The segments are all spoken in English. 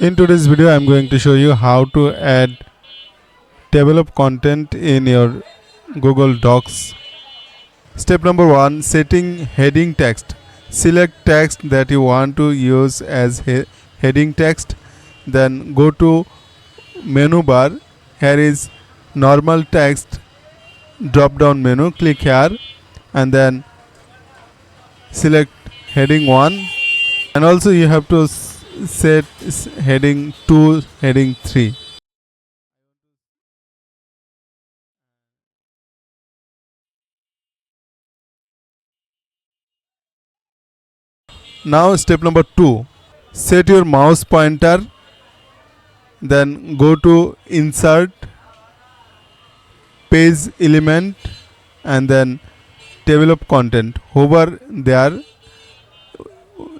In today's video, I'm going to show you how to add table of content in your Google Docs. Step number 1, setting heading text. Select text that you want to use as heading text. Then go to menu bar. Here is normal text drop down menu. Click here and then select heading 1, and also you have to set heading 2, heading 3. Now step number 2, set your mouse pointer, then go to insert, page element, and then table of content. Hover there,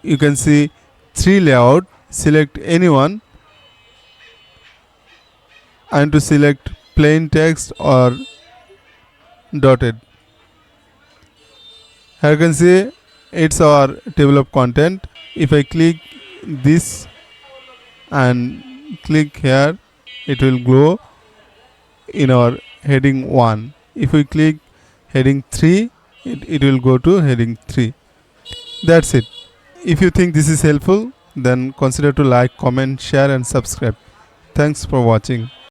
you can see 3 layout. Select any one and to select plain text or dotted. Here you can see it's our table of content. If I click this and click here, it will go in our heading 1. If we click heading 3, it will go to heading 3. That's it. If you think this is helpful, then consider to like, comment, share and subscribe. Thanks for watching.